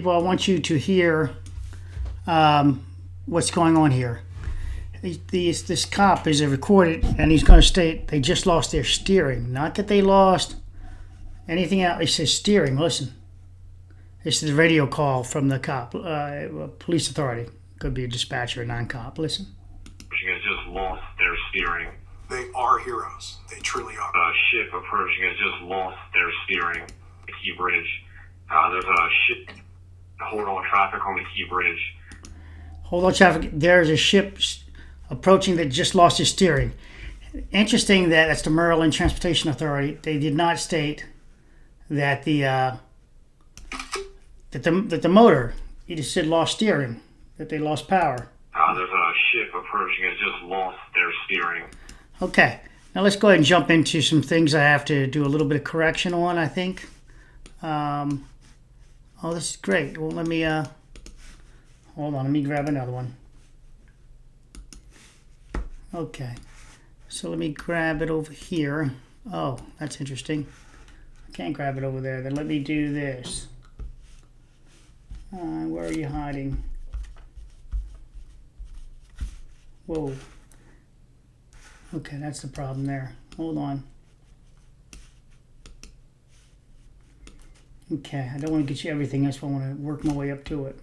People, I want you to hear what's going on here. This cop is recorded, and he's going to state they just lost their steering. Not that they lost anything else. He says steering. Listen. This is a radio call from the cop, police authority. Could be a dispatcher, a non-cop. Listen. Has just lost their steering. They are heroes. They truly are. Ship approaching has just lost their steering. The Key Bridge. There's a ship. Hold on traffic on the Key Bridge. Hold on traffic. There's a ship approaching that just lost its steering. Interesting that's the Maryland Transportation Authority. They did not state that the motor, it just said lost steering, that they lost power. There's a ship approaching has just lost their steering. Okay, now let's go ahead and jump into some things I have to do a little bit of correction on, I think. Oh, this is great. Well, let me, hold on, let me grab another one. Okay, so let me grab it over here. Oh, that's interesting. I can't grab it over there. Then let me do this. Where are you hiding? Whoa. Okay, that's the problem there. Hold on. Okay, I don't want to get you everything. I just want to work my way up to it.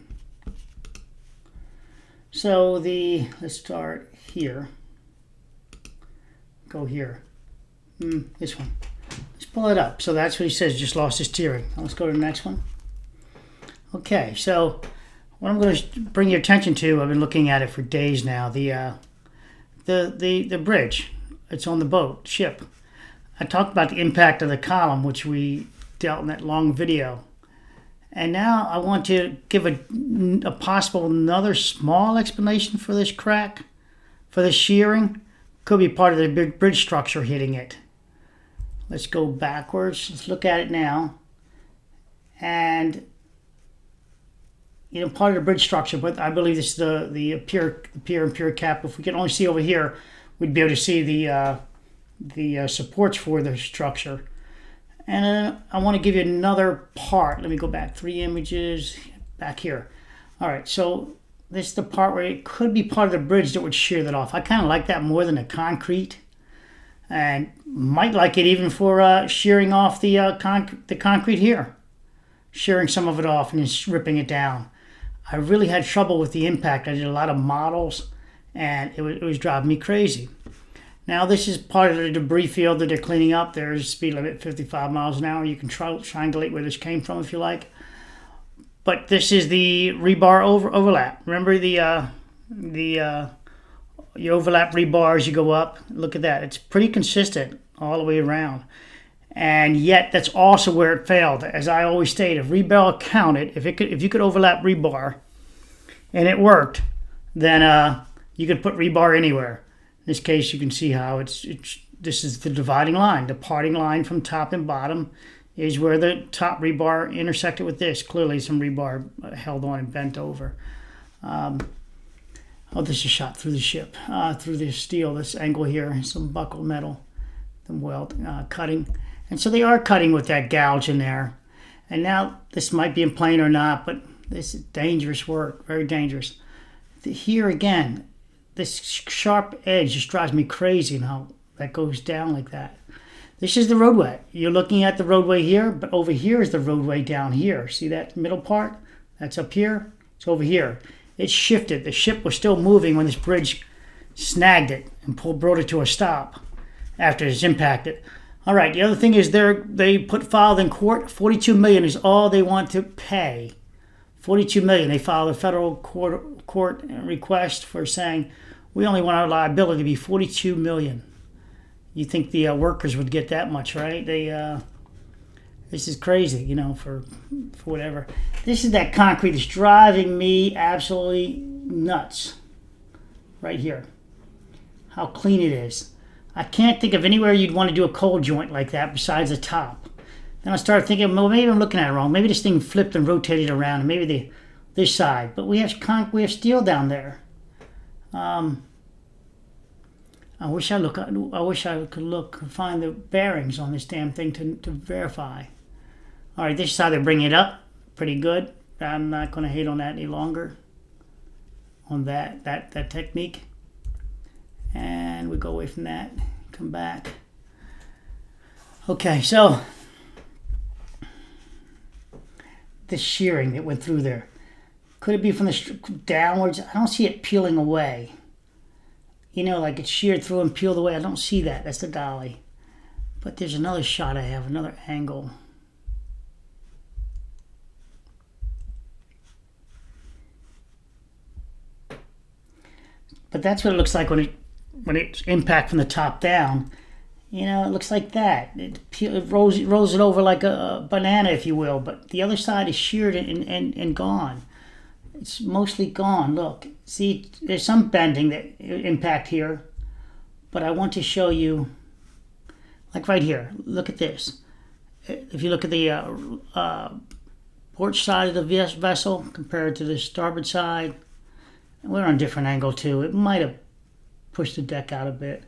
So let's start here. Go here. This one. Let's pull it up. So that's what he says, just lost his steering. Now let's go to the next one. Okay, so what I'm going to bring your attention to, I've been looking at it for days now, the bridge. It's on the boat, ship. I talked about the impact of the column, which we dealt in that long video. And now I want to give a possible another small explanation for this crack, for this shearing. Could be part of the big bridge structure hitting it. Let's go backwards. Let's look at it now. And part of the bridge structure, but I believe this is the pier and pier cap. If we can only see over here, we'd be able to see the supports for the structure. And I want to give you another part. Let me go back 3 images back here. All right, so this is the part where it could be part of the bridge that would shear that off. I kind of like that more than the concrete, and might like it even for shearing off the concrete here, shearing some of it off and just ripping it down. I really had trouble with the impact. I did a lot of models, and it was driving me crazy. Now, this is part of the debris field that they're cleaning up. There's a speed limit 55 miles an hour. You can triangulate where this came from if you like. But this is the rebar overlap. Remember your overlap rebar as you go up? Look at that. It's pretty consistent all the way around. And yet, that's also where it failed. As I always state, if rebar counted, if you could overlap rebar, and it worked, then you could put rebar anywhere. In this case, you can see how this is the dividing line. The parting line from top and bottom is where the top rebar intersected with this. Clearly, some rebar held on and bent over. This is shot through the ship, through the steel, this angle here, some buckled metal, the weld cutting. And so they are cutting with that gouge in there. And now, this might be in plane or not, but this is dangerous work, very dangerous. Here again, this sharp edge just drives me crazy and how that goes down like that. This is the roadway. You're looking at the roadway here, but over here is the roadway down here. See that middle part? That's up here. It's over here. It shifted. The ship was still moving when this bridge snagged it and brought it to a stop after it's impacted. All right, the other thing is they filed in court. $42 million is all they want to pay. $42 million. They filed a federal court request for saying, we only want our liability to be $42 million. You think the workers would get that much, right? This is crazy, for whatever. This is that concrete that's driving me absolutely nuts. Right here. How clean it is. I can't think of anywhere you'd want to do a cold joint like that besides the top. Then I started thinking, well, maybe I'm looking at it wrong. Maybe this thing flipped and rotated around, and maybe this side. But we have steel down there. I wish I could find the bearings on this damn thing to verify. All right, this is how they bring it up. Pretty good. I'm not going to hate on that any longer, on that technique. And we go away from that, come back. Okay, so the shearing that went through there. Could it be from the downwards? I don't see it peeling away. You know, like it's sheared through and peeled away. I don't see that. That's the dolly. But there's another shot I have, another angle. But that's what it looks like when it's impact from the top down. You know, it looks like that. It rolls it over like a banana, if you will. But the other side is sheared and gone. It's mostly gone. Look, see, there's some bending that impact here. But I want to show you, like right here. Look at this. If you look at the port side of the vessel compared to the starboard side, we're on a different angle too. It might have pushed the deck out a bit.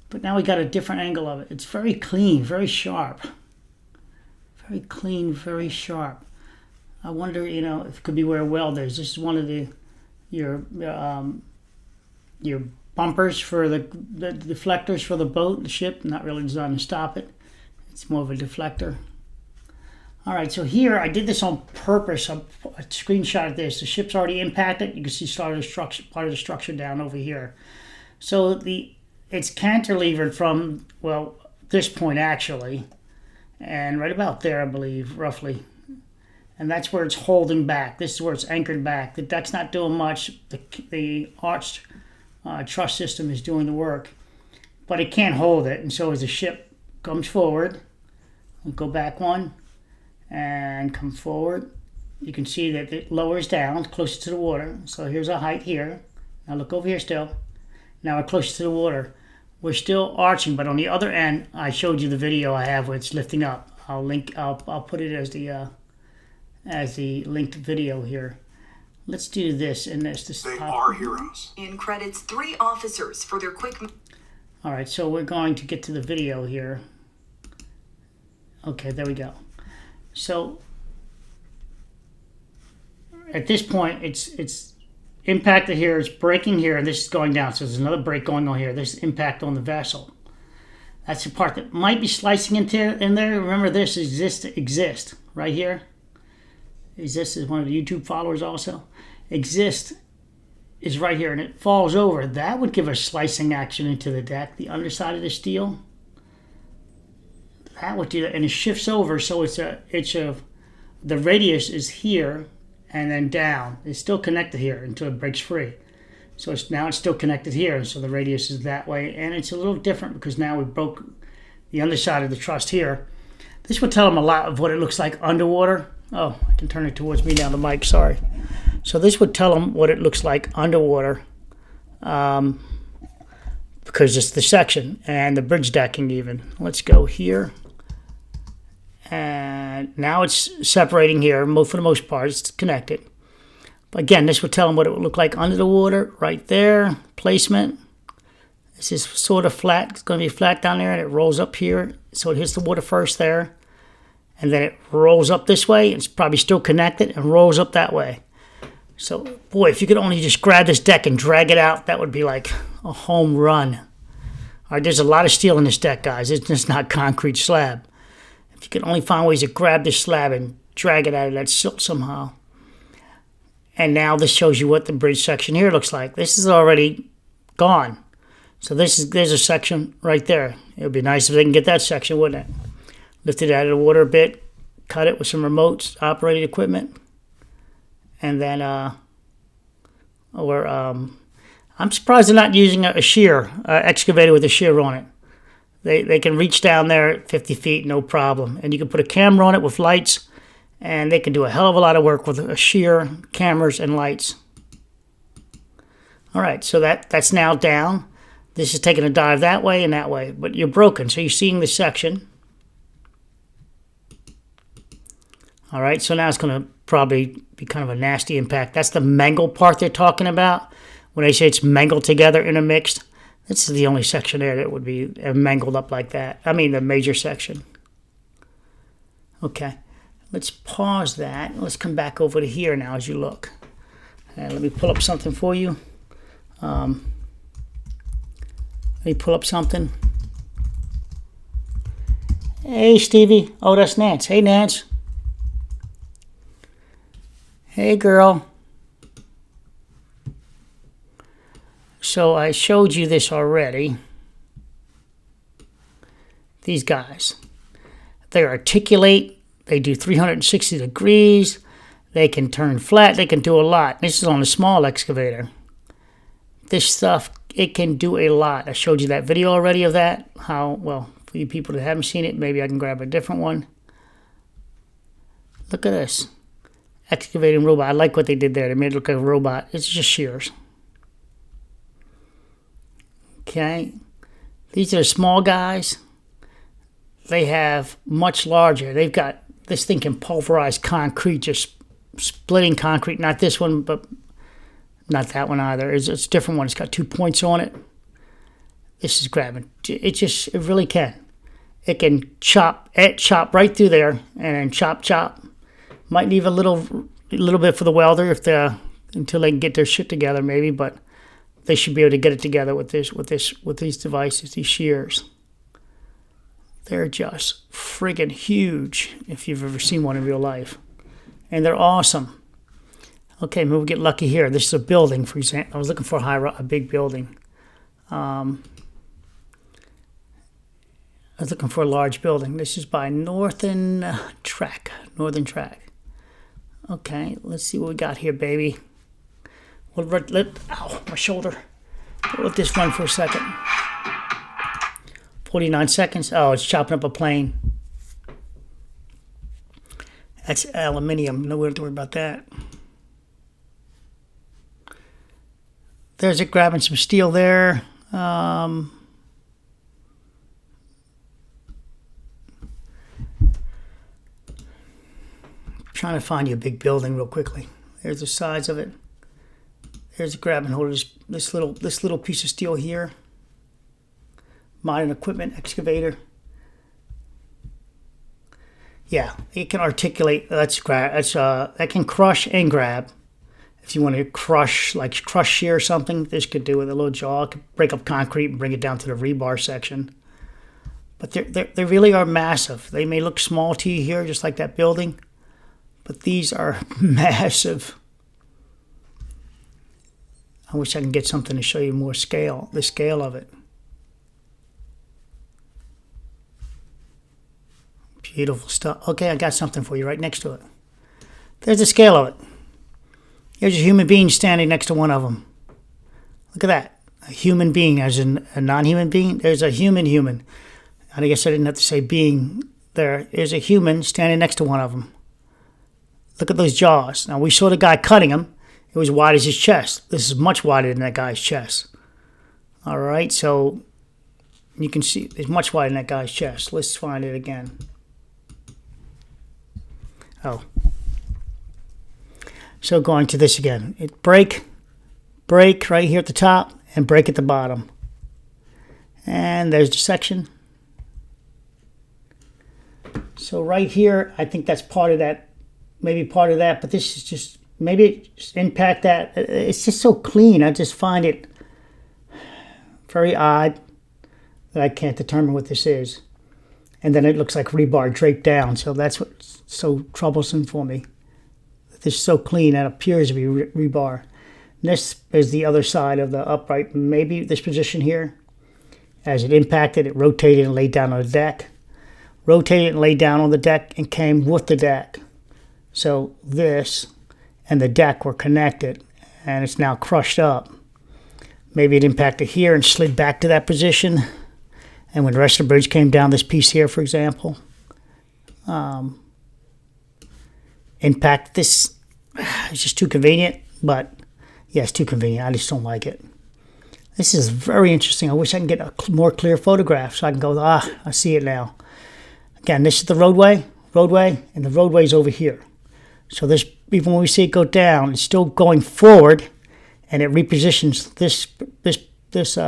But now we got a different angle of it. It's very clean, very sharp. Very clean, very sharp. I wonder, you know, if it could be where a weld is. This is one of your bumpers for the deflectors for the boat, the ship. Not really designed to stop it. It's more of a deflector. All right, so here I did this on purpose. A screenshot of this. The ship's already impacted. You can see part of the structure down over here. So it's cantilevered from, well, this point actually, and right about there, I believe, roughly. And that's where it's holding back. This is where it's anchored back. The deck's not doing much. The arched truss system is doing the work, but it can't hold it. And so as the ship comes forward, we'll go back one and come forward, you can see that it lowers down closer to the water. So here's a height here. Now look over here still. Now we're closer to the water. We're still arching, but on the other end, I showed you the video I have where it's lifting up. I'll put it as the linked video here. Let's do this and this. They are heroes. In credits 3 officers for their quick. All right, so we're going to get to the video here. Okay, there we go. So at this point, it's impacted here, it's breaking here, and this is going down. So there's another break going on here. There's impact on the vessel. That's the part that might be slicing in there. Remember, this exist right here. Exist is one of the YouTube followers also. Exist is right here, and it falls over. That would give a slicing action into the deck, the underside of the steel. That would do that, and it shifts over, so the radius is here and then down. It's still connected here until it breaks free. So now it's still connected here, so the radius is that way, and it's a little different because now we broke the underside of the truss here. This would tell them a lot of what it looks like underwater. Oh, I can turn it towards me now, the mic, sorry. So this would tell them what it looks like underwater because it's the section and the bridge decking even. Let's go here. And now it's separating here for the most part. It's connected. But again, this would tell them what it would look like under the water, right there. Placement. This is sort of flat. It's going to be flat down there, and it rolls up here. So it hits the water first there. And then it rolls up this way. It's probably still connected and rolls up that way. So, boy, if you could only just grab this deck and drag it out, that would be like a home run. All right, there's a lot of steel in this deck, guys. It's just not concrete slab. If you can only find ways to grab this slab and drag it out of that silt somehow. And now this shows you what the bridge section here looks like. This is already gone. So there's a section right there. It would be nice if they can get that section, wouldn't it? Lift it out of the water a bit, cut it with some remote operated equipment, and then I'm surprised they're not using a shear, excavator with a shear on it. They can reach down there at 50 feet, no problem. And you can put a camera on it with lights, and they can do a hell of a lot of work with a shear, cameras, and lights. All right, so that's now down. This is taking a dive that way and that way, but you're broken, so you're seeing the section. All right, so now it's going to probably be kind of a nasty impact. That's the mangled part they're talking about. When they say it's mangled together, intermixed, this is the only section there that would be mangled up like that. I mean, the major section. Okay, let's pause that. Let's come back over to here now as you look. And let me pull up something for you. Let me pull up something. Hey, Stevie. Oh, that's Nance. Hey, Nance. Hey, girl. So I showed you this already. These guys. They articulate. They do 360 degrees. They can turn flat. They can do a lot. This is on a small excavator. This stuff, it can do a lot. I showed you that video already of that. How, well, for you people that haven't seen it, maybe I can grab a different one. Look at this. Excavating robot. I like what they did there. They made it look like a robot. It's just shears. Okay. These are small guys. They have much larger. They've got, this thing can pulverize concrete, just splitting concrete. Not this one, but not that one either. It's a different one. It's got 2 points on it. This is grabbing. It really can. It can chop right through there, and then chop. Might leave a little bit for the welder until they can get their shit together, maybe. But they should be able to get it together with these devices, these shears. They're just friggin' huge if you've ever seen one in real life, and they're awesome. Okay, maybe we'll get lucky here. This is a building, for example. I was looking for a big building. I was looking for a large building. This is by Northern Track. Okay, let's see what we got here, baby. Ow, my shoulder. We'll let this run for a second. 49 seconds. Oh, it's chopping up a plane. That's aluminium. No way to worry about that. There's it grabbing some steel there. Trying to find you a big building real quickly. There's the size of it. There's it grabbing hold of this little piece of steel here. Modern equipment excavator. Yeah, it can articulate. That can crush and grab. If you want to crush shear or something, this could do with a little jaw. It could break up concrete and bring it down to the rebar section. But they really are massive. They may look small to you here, just like that building, but these are massive. I wish I can get something to show you more scale, the scale of it. Beautiful stuff. Okay, I got something for you right next to it. There's the scale of it. There's a human being standing next to one of them. Look at that. A human being, as in a non-human being. There's a human. I guess I didn't have to say being there. There's a human standing next to one of them. Look at those jaws. Now, we saw the guy cutting him. It was wide as his chest. This is much wider than that guy's chest. All right, so you can see it's much wider than that guy's chest. Let's find it again. Oh. So going to this again. It break right here at the top, and break at the bottom. And there's the section. So right here, I think that's part of that, maybe part of that, but this is just, maybe just impact that. It's just so clean. I just find it very odd that I can't determine what this is. And then it looks like rebar draped down, so that's what's so troublesome for me. This is so clean, that appears to be rebar. This is the other side of the upright, maybe this position here. As it impacted, it rotated and laid down on the deck. Rotated and laid down on the deck and came with the deck. So this and the deck were connected, and it's now crushed up. Maybe it impacted here and slid back to that position. And when the rest of the bridge came down, this piece here, for example, impact this. It's just too convenient, but yeah, it's too convenient. I just don't like it. This is very interesting. I wish I can get a more clear photograph so I can go, I see it now. Again, this is the roadway, and the roadway's over here. So this, even when we see it go down, it's still going forward, and it repositions this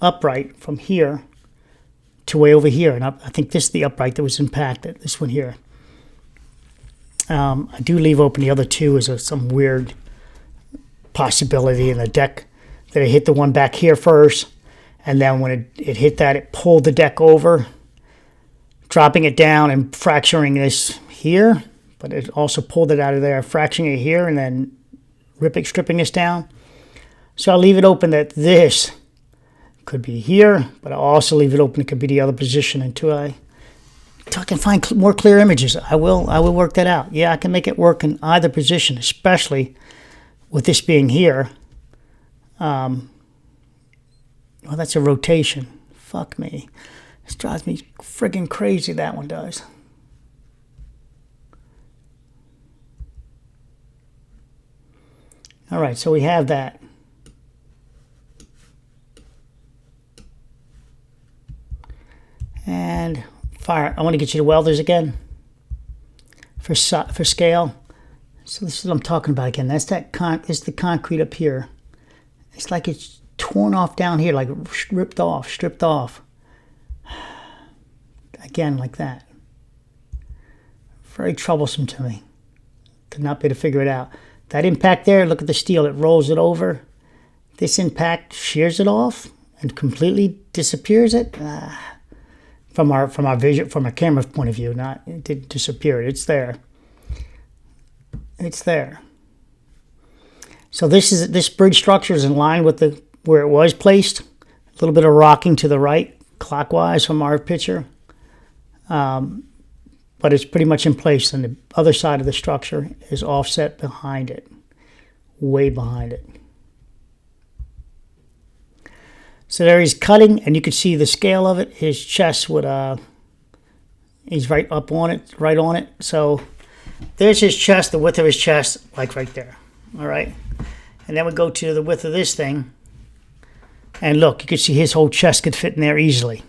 upright from here to way over here. And I think this is the upright that was impacted, this one here. I do leave open the other two as some weird possibility in the deck that it hit the one back here first, and then when it hit that, it pulled the deck over, dropping it down and fracturing this here, but it also pulled it out of there, fracturing it here, and then stripping this down. So I'll leave it open that this could be here, but I'll also leave it open it could be the other position until I can find more clear images. I will work that out. Yeah, I can make it work in either position, especially with this being here. Well, that's a rotation. Fuck me. This drives me friggin' crazy, that one does. All right, so we have that. And fire. I want to get you the welders again for scale. So this is what I'm talking about again. That's it's the concrete up here. It's like it's torn off down here, like stripped off. Again, like that. Very troublesome to me. Could not be able to figure it out. That impact there, look at the steel, it rolls it over. This impact shears it off and completely disappears it. From our vision, from a camera point of view, it didn't disappear. It's there. It's there. So this bridge structure is in line with where it was placed. A little bit of rocking to the right, clockwise from our picture, but it's pretty much in place. And the other side of the structure is offset behind it, way behind it. So there he's cutting, and you can see the scale of it. His chest would, he's right up on it, right on it. So there's his chest, the width of his chest, like right there. All right. And then we go to the width of this thing. And look, you can see his whole chest could fit in there easily.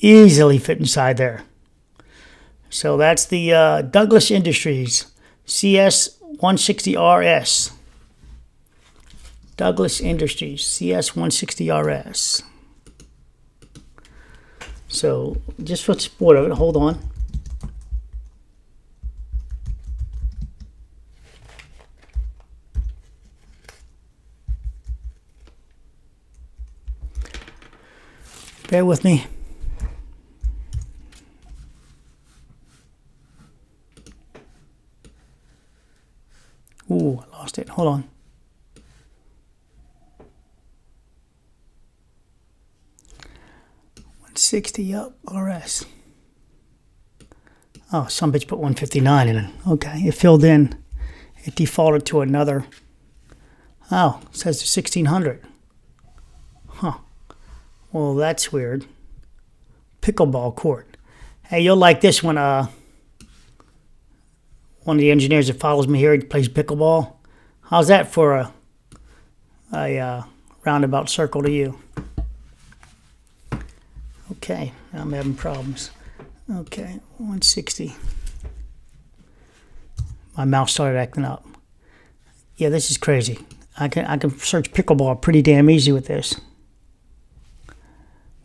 Easily fit inside there. So that's the Douglas Industries CS160RS. Douglas Industries, CS160RS. So, just for the sport of it, hold on. Bear with me. Ooh, I lost it. Hold on. 60 up RS. Oh, some bitch put 159 in it. Okay, it filled in. It defaulted to another. Oh, it says 1600. Huh. Well, that's weird. Pickleball court. Hey, you'll like this one. One of the engineers that follows me here, he plays pickleball. How's that for a roundabout circle to you? Okay, now I'm having problems. Okay, 160. My mouse started acting up. Yeah, this is crazy. I can search pickleball pretty damn easy with this.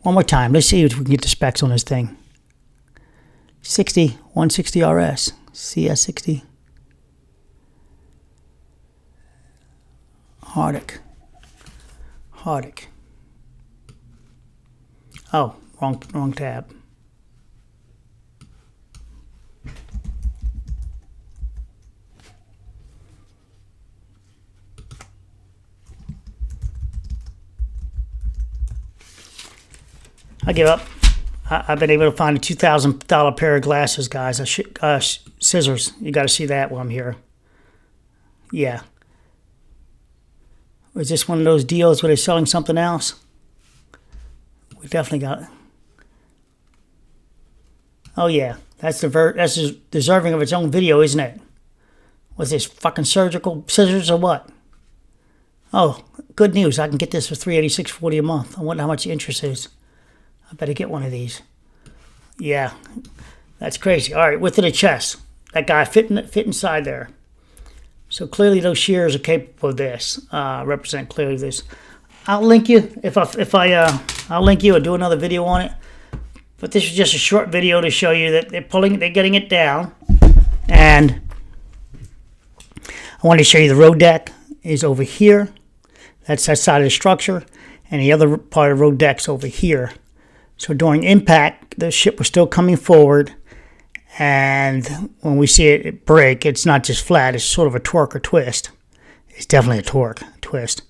One more time. Let's see if we can get the specs on this thing. 160 RS, CS60. Hardic. Oh, wrong tab. I give up. I've been able to find a $2,000 pair of glasses, guys. Scissors. You got to see that while I'm here. Yeah. Was this one of those deals where they're selling something else? We definitely got it. Oh yeah, that's deserving of its own video, isn't it? Was this fucking surgical scissors or what? Oh, good news! I can get this for $386.40 a month. I wonder how much the interest is. I better get one of these. Yeah, that's crazy. All right, width of the chest. That guy fit inside there. So clearly those shears are capable of this. Represent clearly this. I'll link you I'll link you or do another video on it. But this is just a short video to show you that they're getting it down, and And I wanted to show you the road deck is over here. That's that side of the structure. And the other part of the road deck's over here. So during impact, the ship was still coming forward. And when we see it break, it's not just flat. It's sort of a torque or twist. It's definitely a torque twist.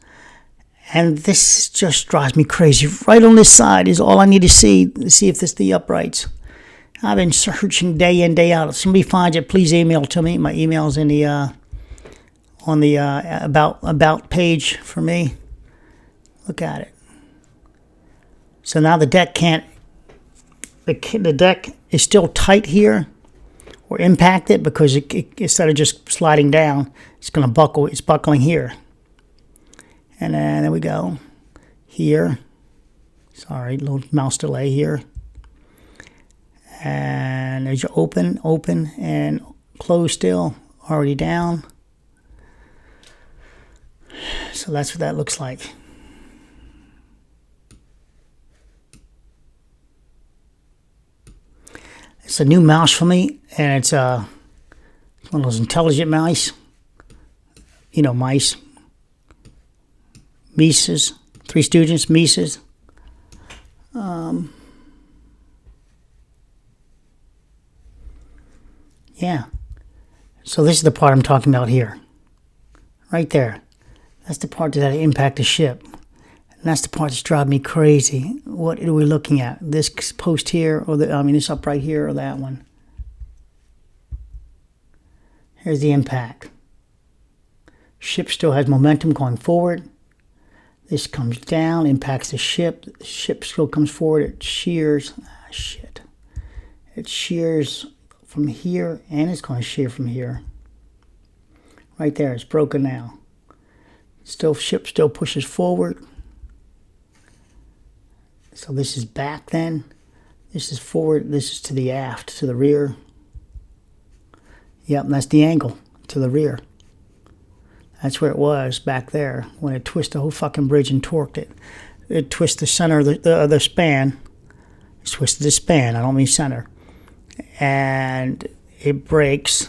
And this just drives me crazy. Right on this side is all I need to see if this is the uprights. I've been searching day in, day out. If somebody finds it, please email it to me. My email is in the on the about page for me. Look at it. So now the deck can't. The deck is still tight here, or impacted, because it instead of just sliding down, it's going to buckle. It's buckling here. And then there we go. Here. Sorry, little mouse delay here. And as you open, and close still, already down. So that's what that looks like. It's a new mouse for me, and it's one of those intelligent mice. You know, mice. Mises. Three Stooges, Mises. Yeah. So this is the part I'm talking about here. Right there. That's the part that impact the ship. And that's the part that's driving me crazy. What are we looking at? This post here, or this upright here, or that one? Here's the impact. Ship still has momentum going forward. This comes down, impacts the ship. The ship still comes forward. It shears. Shit. It shears from here, and it's going to shear from here. Right there, it's broken now. Ship still pushes forward. So this is back then. This is forward. This is to the aft, to the rear. Yep, and that's the angle to the rear. That's where it was back there when it twisted the whole fucking bridge and torqued it. It twisted the center of the span. It twisted the span. I don't mean center. And it breaks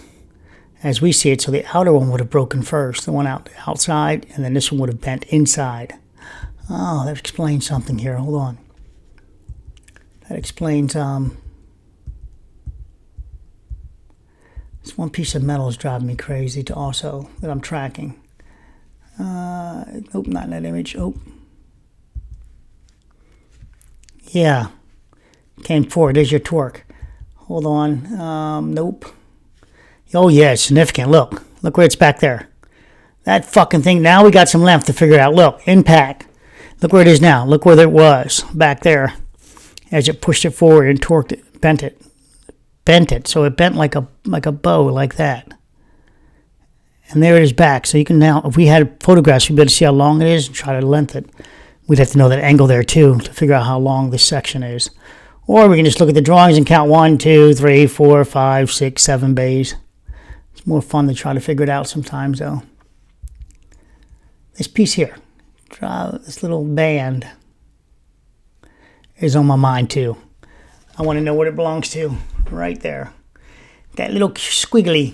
as we see it. So the outer one would have broken first, the one outside, and then this one would have bent inside. Oh, that explains something here. Hold on. That explains this one piece of metal is driving me crazy to also that I'm tracking. Nope, not in that image. Oh. Yeah. Came forward. There's your torque. Hold on. Nope. Oh, yeah, it's significant. Look where it's back there. That fucking thing. Now we got some length to figure it out. Look, impact. Look where it is now. Look where it was back there as it pushed it forward and torqued it, bent it. So it bent like a bow, like that. And there it is back. So you can now, if we had photographs, we'd be able to see how long it is and try to length it. We'd have to know that angle there too to figure out how long this section is. Or we can just look at the drawings and count 1, 2, 3, 4, 5, 6, 7 bays. It's more fun to try to figure it out sometimes, though. This piece here, this little band, is on my mind too. I want to know what it belongs to. Right there. That little squiggly.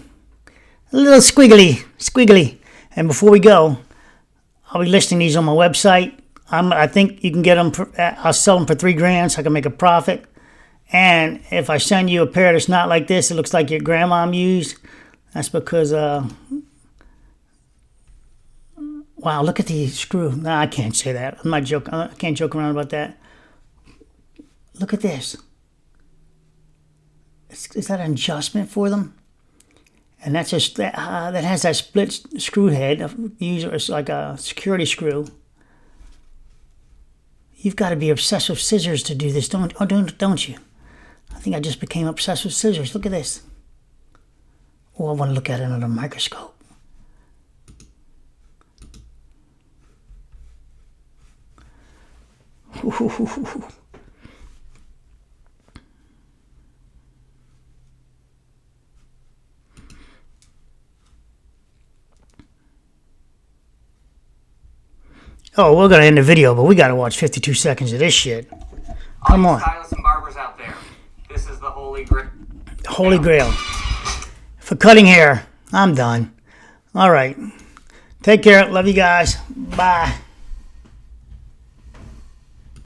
And before we go, I'll be listing these on my website. I think you can get them. I'll sell them for $3,000 so I can make a profit. And if I send you a pair that's not like this, it looks like your grandma used. That's because, wow, look at the screw. No, I can't say that. I'm not joking. I can't joke around about that. Look at this. Is that an adjustment for them? And that's just that has that split screw head. It's like a security screw. You've got to be obsessed with scissors to do this, don't you? I think I just became obsessed with scissors. Look at this. Oh, I want to look at it under a microscope. Ooh. Oh, we're going to end the video, but we got to watch 52 seconds of this shit. Come on. Stylists and barbers out there, this is the Holy Grail. Holy Grail. for cutting hair. I'm done. All right. Take care. Love you guys. Bye.